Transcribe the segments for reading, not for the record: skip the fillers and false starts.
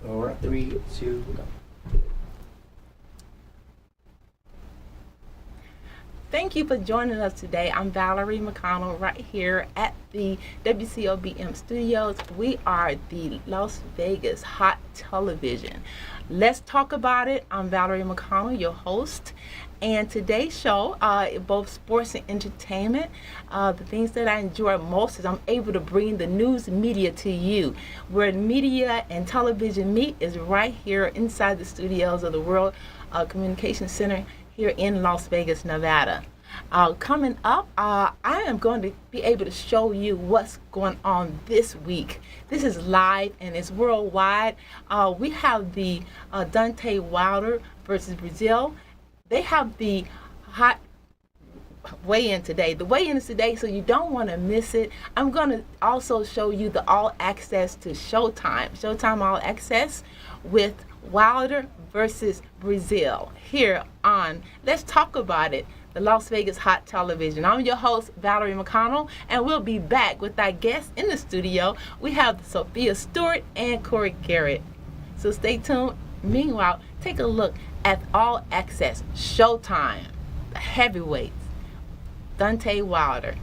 All right, 3, 2, go. Thank you for joining us today. I'm Valerie McConnell right here at the WCOBM studios. We are the Las Vegas Hot Television. Let's talk about it. I'm Valerie McConnell, your host. And today's show, both sports and entertainment, the things that I enjoy most is I'm able to bring the news media to you. Where media and television meet is right here inside the studios of the World Communication Center here in Las Vegas, Nevada. Coming up, I am going to be able to show you what's going on this week. This is live and it's worldwide. We have the Deontay Wilder versus Brazil. They have the hot weigh-in today. The weigh-in is today, so you don't want to miss it. I'm going to also show you the all access to Showtime. Showtime All Access with Wilder versus Brazil here on Let's Talk About It, the Las Vegas Hot Television. I'm your host, Valerie McConnell, and we'll be back with our guests in the studio. We have Sophia Stewart and Corey Garrett. So stay tuned. Meanwhile, take a look at All Access Showtime, the heavyweights, Deontay Wilder.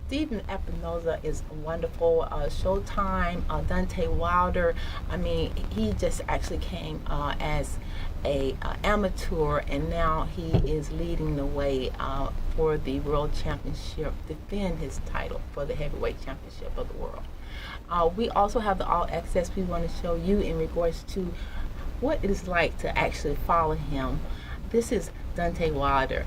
Stephen Espinoza is wonderful. Showtime, Deontay Wilder. I mean, he just actually came as a amateur, and now he is leading the way for the World Championship, defend his title for the heavyweight championship of the world. We also have the All Access we want to show you in regards to what it is like to actually follow him This is Dante Wilder.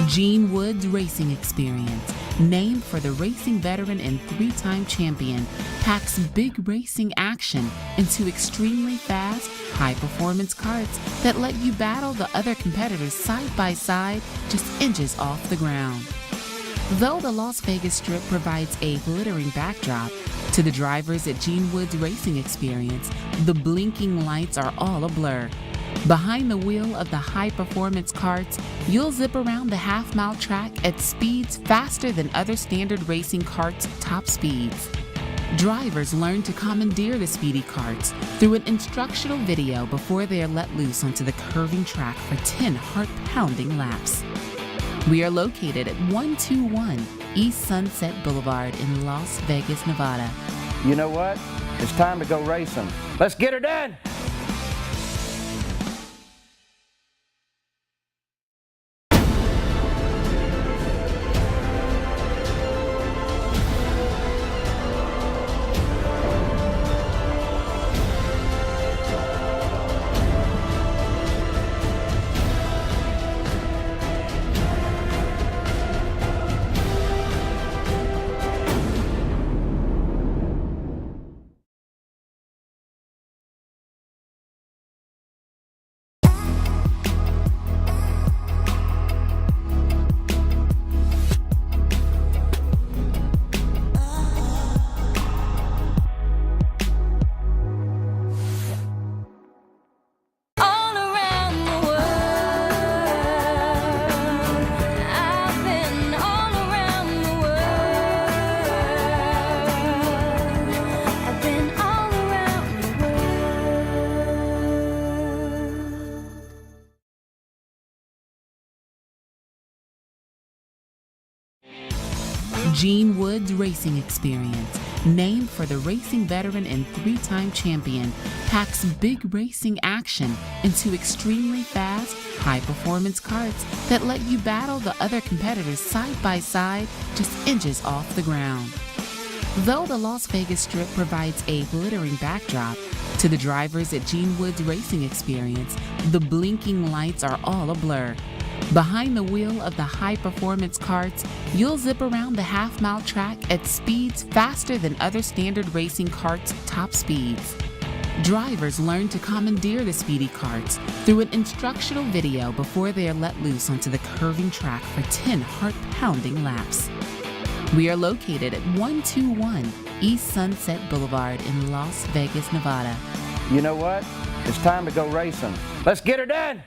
Gene Wood's racing experience, named for the racing veteran and three-time champion, packs big racing action into extremely fast, high-performance karts that let you battle the other competitors side by side, just inches off the ground. Though the Las Vegas Strip provides a glittering backdrop, to the drivers at Gene Wood's racing experience, the blinking lights are all a blur. Behind the wheel of the high-performance karts, you'll zip around the half-mile track at speeds faster than other standard racing karts' top speeds. Drivers learn to commandeer the speedy karts through an instructional video before they are let loose onto the curving track for 10 heart-pounding laps. We are located at 121 East Sunset Boulevard in Las Vegas, Nevada. You know what? It's time to go racing. Let's get her done! Gene Wood's racing experience, named for the racing veteran and three-time champion, packs big racing action into extremely fast, high-performance karts that let you battle the other competitors side by side, just inches off the ground. Though the Las Vegas Strip provides a glittering backdrop, to the drivers at Gene Wood's racing experience, the blinking lights are all a blur. Behind the wheel of the high-performance karts, you'll zip around the half-mile track at speeds faster than other standard racing karts' top speeds. Drivers learn to commandeer the speedy karts through an instructional video before they are let loose onto the curving track for 10 heart-pounding laps. We are located at 121 East Sunset Boulevard in Las Vegas, Nevada. You know what? It's time to go racing. Let's get her done!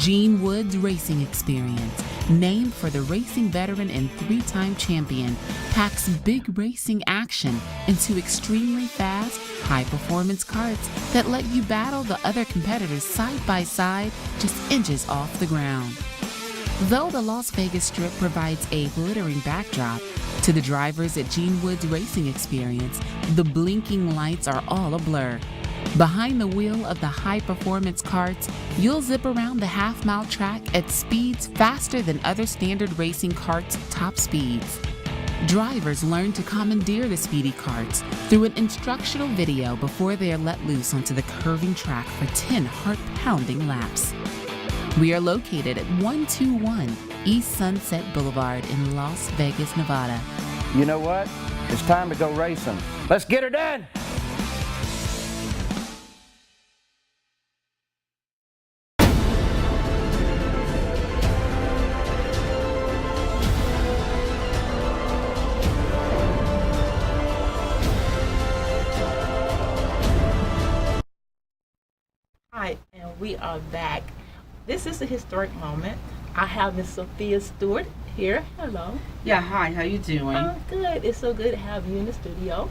Gene Wood's racing experience, named for the racing veteran and three-time champion, packs big racing action into extremely fast, high-performance karts that let you battle the other competitors side by side, just inches off the ground. Though the Las Vegas Strip provides a glittering backdrop, to the drivers at Gene Wood's racing experience, the blinking lights are all a blur. Behind the wheel of the high-performance karts, you'll zip around the half-mile track at speeds faster than other standard racing karts' top speeds. Drivers learn to commandeer the speedy karts through an instructional video before they are let loose onto the curving track for 10 heart-pounding laps. We are located at 121 East Sunset Boulevard in Las Vegas, Nevada. You know what? It's time to go racing. Let's get her done! Hi, and we are back. This is a historic moment. I have Miss Sophia Stewart here. Hello. Yeah, hi, how you doing? Good. It's so good to have you in the studio,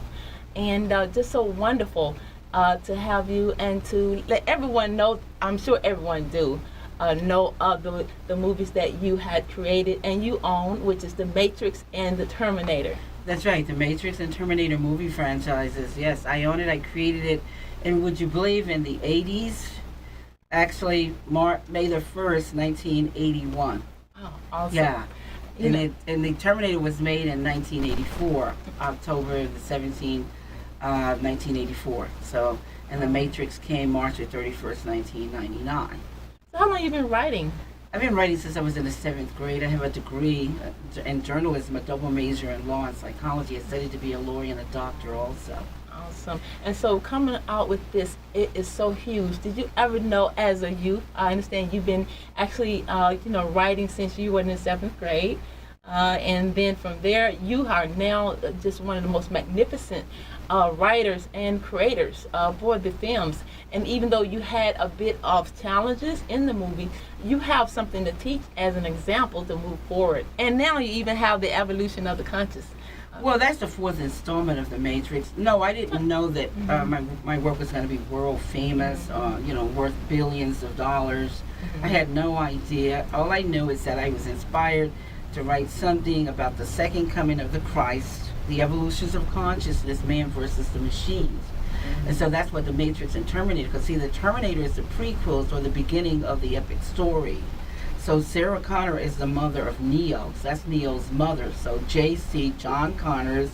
and just so wonderful to have you and to let everyone know. I'm sure everyone do know of the movies that you had created and you own, which is The Matrix and The Terminator. That's right, the Matrix and Terminator movie franchises. Yes, I own it. I created it, and would you believe, in the 80s? Actually, May the 1st, 1981. Oh, awesome. Yeah. You And the Terminator was made in 1984, October the 17th, 1984. So, and the Matrix came March the 31st, 1999. So how long have you been writing? I've been writing since I was in the 7th grade. I have a degree in journalism, a double major in law and psychology. I studied to be a lawyer and a doctor also. Awesome. And so coming out with this, it is so huge. Did you ever know as a youth, I understand you've been actually, writing since you were in the 7th grade. And then from there, you are now just one of the most magnificent writers and creators for the films. And even though you had a bit of challenges in the movie, you have something to teach as an example to move forward. And now you even have the evolution of the conscious. Well, that's the 4th installment of The Matrix. No, I didn't know that my work was going to be world famous, worth billions of dollars. I had no idea. All I knew is that I was inspired to write something about the second coming of the Christ, the evolutions of consciousness, man versus the machines. And so that's what The Matrix and Terminator, because see, the Terminator is the prequels or the beginning of the epic story. So Sarah Connor is the mother of Neo. So that's Neo's mother. So JC, John Connors,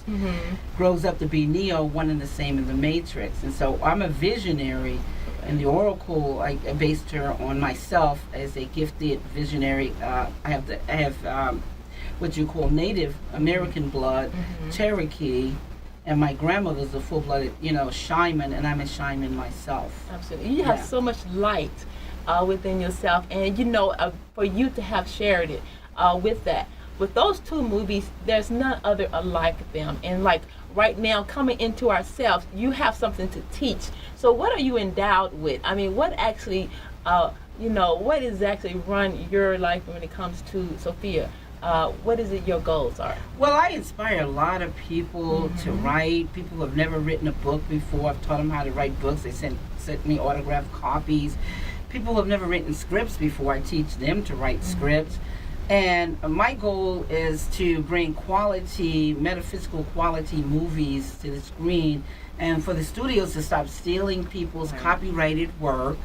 grows up to be Neo, one and the same in the Matrix. And so I'm a visionary. In the Oracle, I based her on myself as a gifted visionary. I have what you call Native American blood, Cherokee, and my grandmother's a full-blooded, Shaman, and I'm a Shaman myself. Absolutely. You have so much light within yourself, and for you to have shared it with that. With those two movies, there's none other alike them. And like right now, coming into ourselves, you have something to teach. So what are you endowed with? I mean, what actually, what exactly run your life when it comes to Sophia? What is it your goals are? Well, I inspire a lot of people to write. People who have never written a book before, I've taught them how to write books. They sent me autographed copies. People who have never written scripts before, I teach them to write scripts. And my goal is to bring quality, metaphysical quality movies to the screen, and for the studios to stop stealing people's copyrighted work,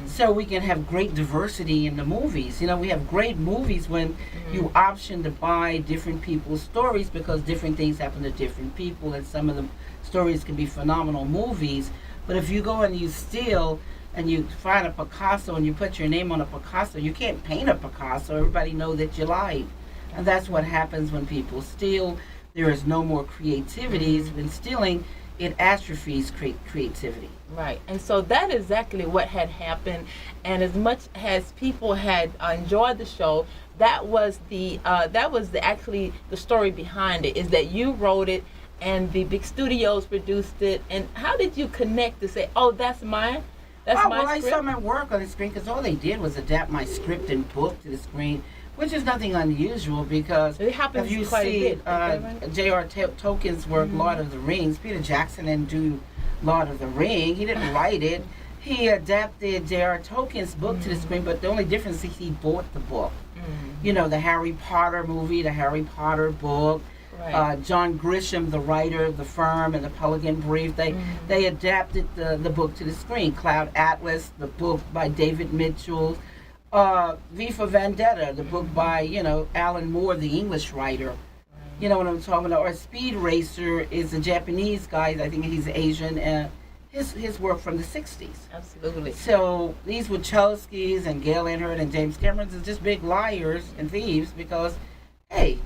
so we can have great diversity in the movies. We have great movies when you option to buy different people's stories, because different things happen to different people, and some of the stories can be phenomenal movies. But if you go and you steal, and you find a Picasso and you put your name on a Picasso, you can't paint a Picasso. Everybody knows that you lied. And that's what happens when people steal. There is no more creativity. When stealing, it atrophies creativity. Right. And so that is exactly what had happened. And as much as people had enjoyed the show, that was actually the story behind it, is that you wrote it and the big studios produced it. And how did you connect to say, oh, that's mine? That's Oh, my well, I script. saw my work on the screen because all they did was adapt my script and book to the screen, which is nothing unusual because It happens if you quite a see bit. Is that right? J.R. Tolkien's work, Lord of the Rings, Peter Jackson didn't do Lord of the Ring. He didn't write it. He adapted J.R. Tolkien's book to the screen, but the only difference is he bought the book. You know, the Harry Potter movie, the Harry Potter book. Right. John Grisham, the writer of The Firm and the Pelican Brief, they adapted the book to the screen. Cloud Atlas, the book by David Mitchell. V for Vendetta, the book by, Alan Moore, the English writer. You know what I'm talking about? Or Speed Racer is a Japanese guy, I think he's Asian, and his work from the 60s. Absolutely. So these Wachowskis and Gail Earhart and James Cameron are just big liars and thieves because, hey,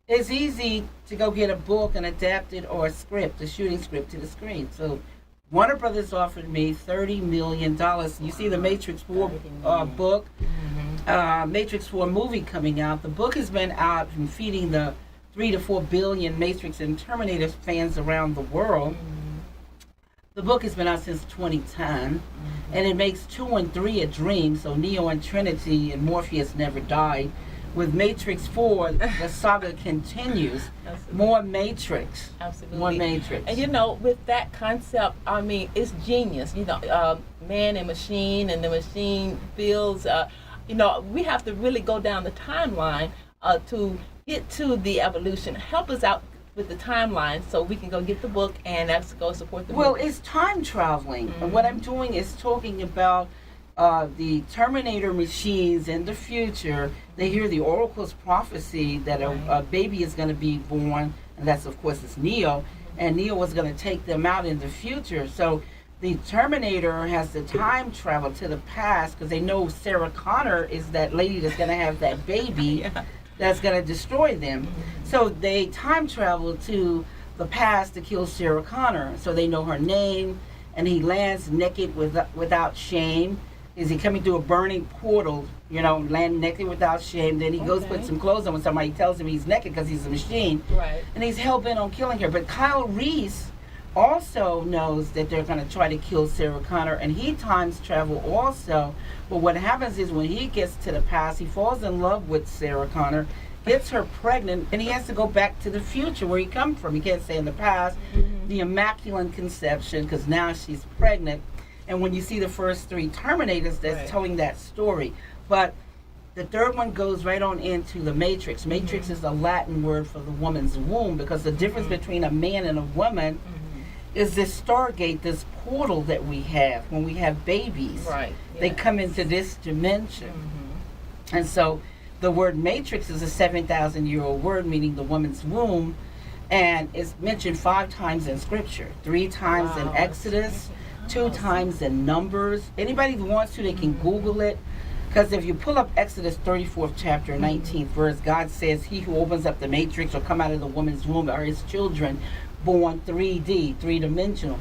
it's easy to go get a book and adapt it or a script, a shooting script to the screen. So Warner Brothers offered me $30 million. You see the Matrix 4 book, Matrix 4 movie coming out. The book has been out and feeding the 3 to 4 billion Matrix and Terminator fans around the world. The book has been out since 2010, and it makes 2 and 3 a dream, so Neo and Trinity and Morpheus never died. With Matrix 4, the saga continues. Absolutely. More Matrix. Absolutely. More Matrix. And with that concept, I mean, it's genius. Man and machine, and the machine feels, we have to really go down the timeline to get to the evolution. Help us out with the timeline so we can go get the book and that's go support the Well, movie. it's time traveling. And what I'm doing is talking about the Terminator machines in the future. They hear the Oracle's prophecy that a baby is going to be born, and that's, of course, it's Neo, and Neo was going to take them out in the future. So the Terminator has to time travel to the past because they know Sarah Connor is that lady that's going to have that baby that's going to destroy them. So they time travel to the past to kill Sarah Connor. So they know her name, and he lands naked without shame. Is he coming through a burning portal, land naked without shame? Then he goes put some clothes on when somebody tells him he's naked because he's a machine. Right. And he's hell-bent on killing her. But Kyle Reese also knows that they're going to try to kill Sarah Connor, and he times travel also. But what happens is when he gets to the past, he falls in love with Sarah Connor, gets her pregnant, and he has to go back to the future where he come from. He can't stay in the past. The Immaculate Conception, because now she's pregnant. And when you see the first 3 Terminators, that's telling that story. But the third one goes right on into the Matrix. Matrix is a Latin word for the woman's womb, because the difference between a man and a woman is this Stargate, this portal that we have when we have babies. Right. They come into this dimension. And so the word Matrix is a 7,000-year-old word meaning the woman's womb, and it's mentioned 5 times in Scripture, 3 times in Exodus, 2 times in Numbers. Anybody who wants to, they can Google it. Because if you pull up Exodus 34th chapter, 19th verse, God says, he who opens up the matrix will come out of the woman's womb are his children born 3D, 3-dimensional.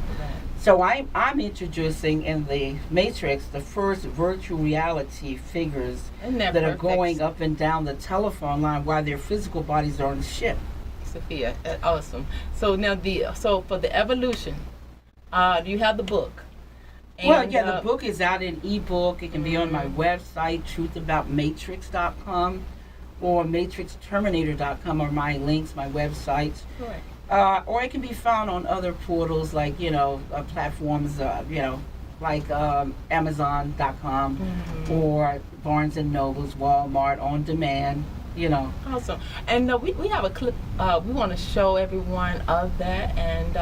So I'm introducing in the Matrix the first virtual reality figures that are going up and down the telephone line while their physical bodies are on the ship. Sophia, awesome. So now so for the evolution, do you have the book? And, the book is out in ebook. It can be on my website, truthaboutmatrix.com, or matrixterminator.com, or my links, my websites. Correct. Or it can be found on other portals like, platforms, like Amazon.com or Barnes & Noble's, Walmart, On Demand, Awesome. And we have a clip we want to show everyone of that, and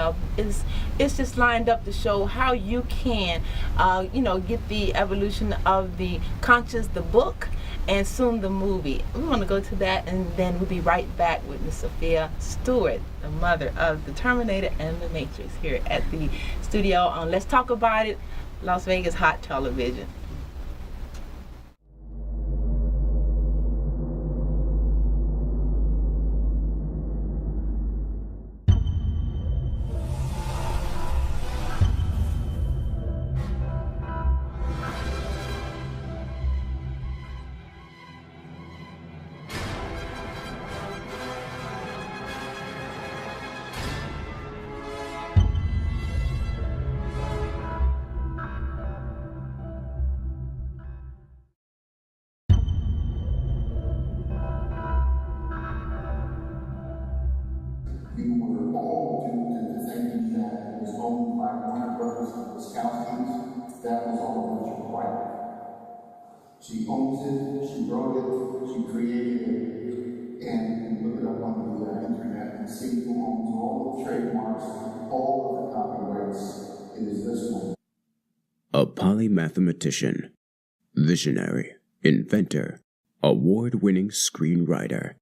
it's just lined up to show how you can get the evolution of the conscious, the book, and soon the movie. We want to go to that, and then we'll be right back with Miss Sophia Stewart, the mother of the Terminator and the Matrix, here at the studio on Let's Talk About It, Las Vegas Hot Television. We were all duped into thinking that it was owned by Warner Brothers and the Wachowskis. That was all Richard Quiet. She owns it, she wrote it, she created it, and you look it up on the internet and see who owns all the trademarks, all of the copyrights. It is this one. A polymathematician, visionary, inventor, award-winning screenwriter,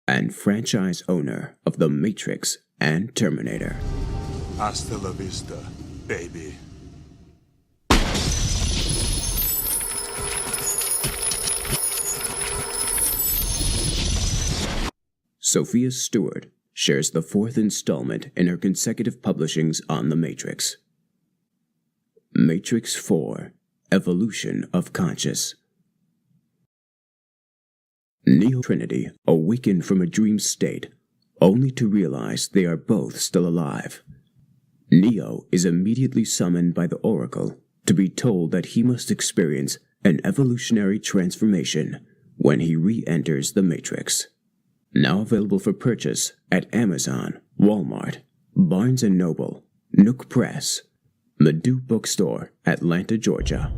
and franchise owner of The Matrix and Terminator. Hasta la vista, baby. Sophia Stewart shares the fourth installment in her consecutive publishings on The Matrix. Matrix 4: Evolution of Conscious. Neo and Trinity awaken from a dream state, only to realize they are both still alive. Neo is immediately summoned by the Oracle to be told that he must experience an evolutionary transformation when he re-enters the Matrix. Now available for purchase at Amazon, Walmart, Barnes & Noble, Nook Press, Medu Bookstore, Atlanta, Georgia.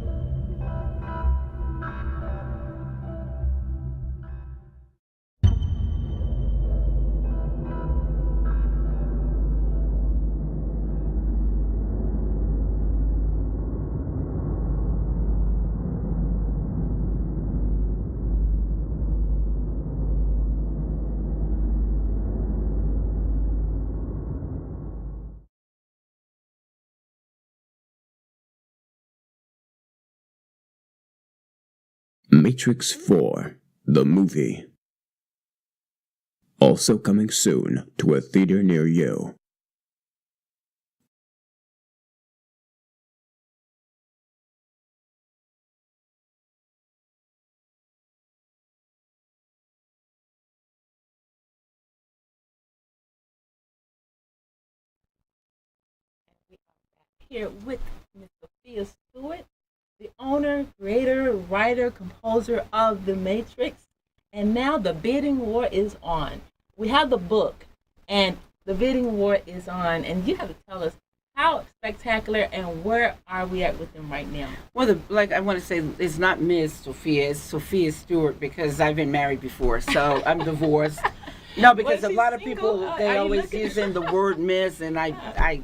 Matrix 4, the movie. Also coming soon to a theater near you. Here with Ms. Sophia Stewart, the owner, creator, writer, composer of The Matrix. And now the bidding war is on. We have the book, and the bidding war is on. And you have to tell us how spectacular and where are we at with them right now? Well, I want to say, it's not Ms. Sophia, it's Sophia Stewart, because I've been married before, so I'm divorced. No, because a lot of people, they always using the word Miss, and I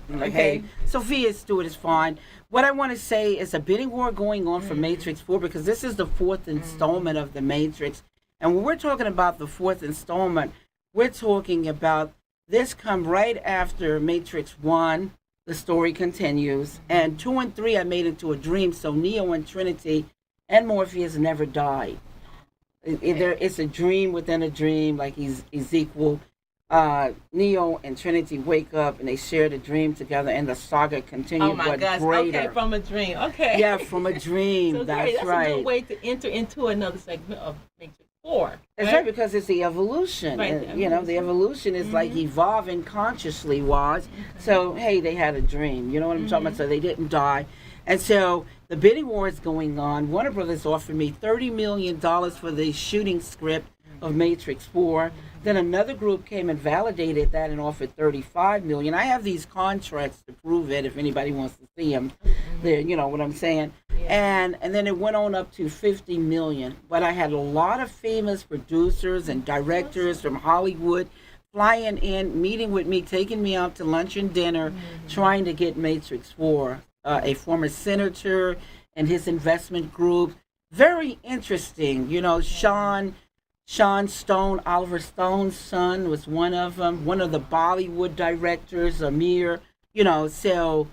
like, hey, Sophia Stewart is fine. What I want to say is a bidding war going on for Matrix 4, because this is the fourth installment of The Matrix. And when we're talking about the fourth installment, we're talking about this come right after Matrix 1, the story continues, and 2 and 3 I made into a dream, so Neo and Trinity and Morpheus never died. It's a dream within a dream, like Ezekiel. Neo and Trinity wake up and they share the dream together, and the saga continues. Oh my gosh! Greater. Okay, from a dream. Okay. Yeah, from a dream. So that's right. That's a good way to enter into another segment of Matrix 4. That's right, because it's the evolution. Right, and, you know, the evolution is like evolving consciously was. So, hey, they had a dream. You know what I'm talking about? So they didn't die. And so the bidding war is going on. Warner Brothers offered me $30 million for the shooting script of Matrix 4. Then another group came and validated that and offered $35 million. I have these contracts to prove it if anybody wants to see them. There, you know what I'm saying? Yeah. And then it went on up to $50 million. But I had a lot of famous producers and directors from Hollywood flying in, meeting with me, taking me out to lunch and dinner, trying to get Matrix 4. A former senator and his investment group. Very interesting. You know, Sean Stone, Oliver Stone's son, was one of them. One of the Bollywood directors, Amir. You know, so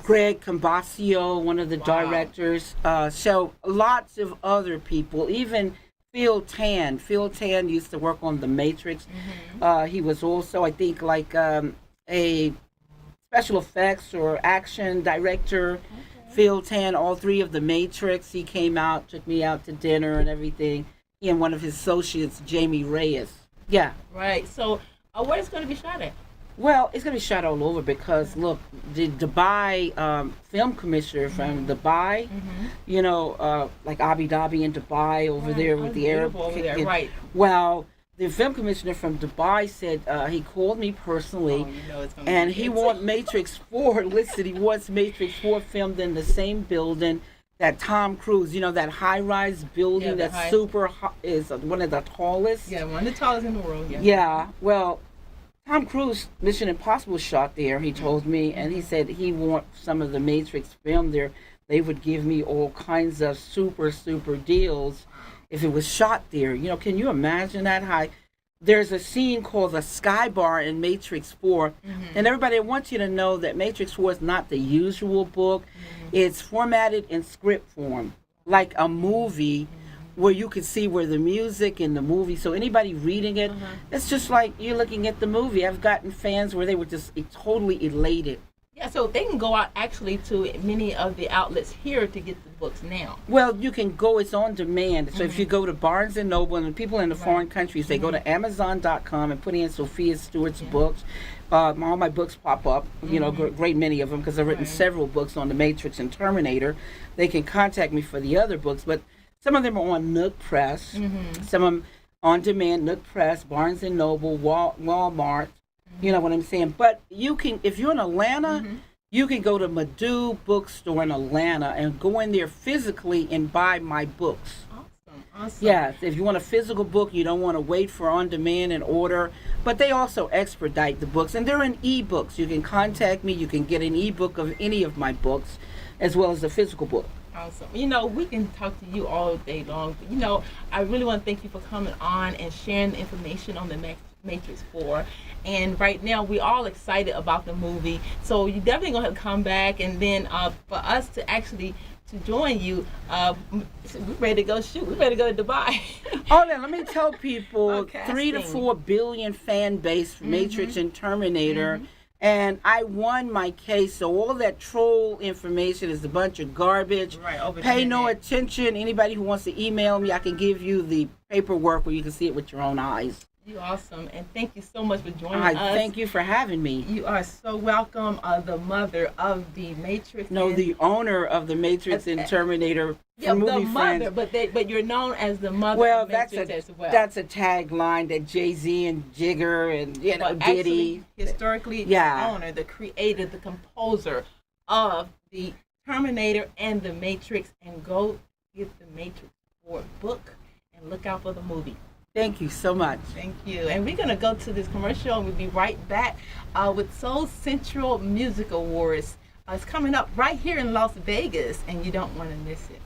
Greg Cambasio, one of the directors. So lots of other people. Even Phil Tan. Phil Tan used to work on The Matrix. He was also, I think, like a special effects or action director. Phil Tan, all three of The Matrix. He came out, took me out to dinner and everything. He and one of his associates, Jamie Reyes. Yeah. Right. So where is it going to be shot at? Well, it's going to be shot all over because, look, the Dubai film commissioner from Dubai, you know, like Abu Dhabi and Dubai over there with the Arab. Over there, right. Well, the film commissioner from Dubai said he called me personally, and he wants Matrix 4. Listen, he wants Matrix 4 filmed in the same building that Tom Cruise, that high-rise building that's super is one of the tallest. Yeah, one of the tallest in the world. Yeah. Yeah. Well, Tom Cruise Mission Impossible shot there. He told me, and he said he wants some of the Matrix filmed there. They would give me all kinds of super deals if it was shot there. Can you imagine that high? There's a scene called the Sky Bar in Matrix 4, and everybody wants you to know that Matrix 4 is not the usual book. It's formatted in script form, like a movie, where you can see where the music in the movie. So anybody reading it, it's just like you're looking at the movie. I've gotten fans where they were just totally elated. Yeah, so they can go out actually to many of the outlets here to get the books now. Well, you can go, it's on demand. So if you go to Barnes & Noble, and people in the foreign countries, they go to Amazon.com and put in Sophia Stewart's books. All my books pop up, great many of them, because I've written several books on The Matrix and Terminator. They can contact me for the other books, but some of them are on Nook Press, some of them on demand, Nook Press, Barnes & Noble, Walmart. You know what I'm saying? But you can, if you're in Atlanta, you can go to Madu Bookstore in Atlanta and go in there physically and buy my books. Awesome. Yes, if you want a physical book, you don't want to wait for on demand and order. But they also expedite the books, and they're in ebooks. You can contact me. You can get an ebook of any of my books, as well as a physical book. Awesome. We can talk to you all day long. But, I really want to thank you for coming on and sharing the information on the Matrix 4. And right now, we're all excited about the movie. So you're definitely going to come back. And then for us to actually to join you, we're ready to go shoot. We're ready to go to Dubai. Oh, then let me tell people, 3 to 4 billion fan base for Matrix and Terminator. And I won my case, so all that troll information is a bunch of garbage. Right, Pay no attention. Anybody who wants to email me, I can give you the paperwork where you can see it with your own eyes. You're awesome, and thank you so much for joining us. Thank you for having me. You are so welcome. The mother of the Matrix. No, the owner of the Matrix and Terminator. Yeah, movie the mother, friends. but you're known as the mother of Matrix as well. That's a tagline that Jay-Z and Jigger and Diddy. Actually, historically, the owner, the creator, the composer of the Terminator and the Matrix, and go get the Matrix 4 book and look out for the movie. Thank you so much. Thank you. And we're going to go to this commercial, and we'll be right back with Soul Central Music Awards. It's coming up right here in Las Vegas, and you don't want to miss it.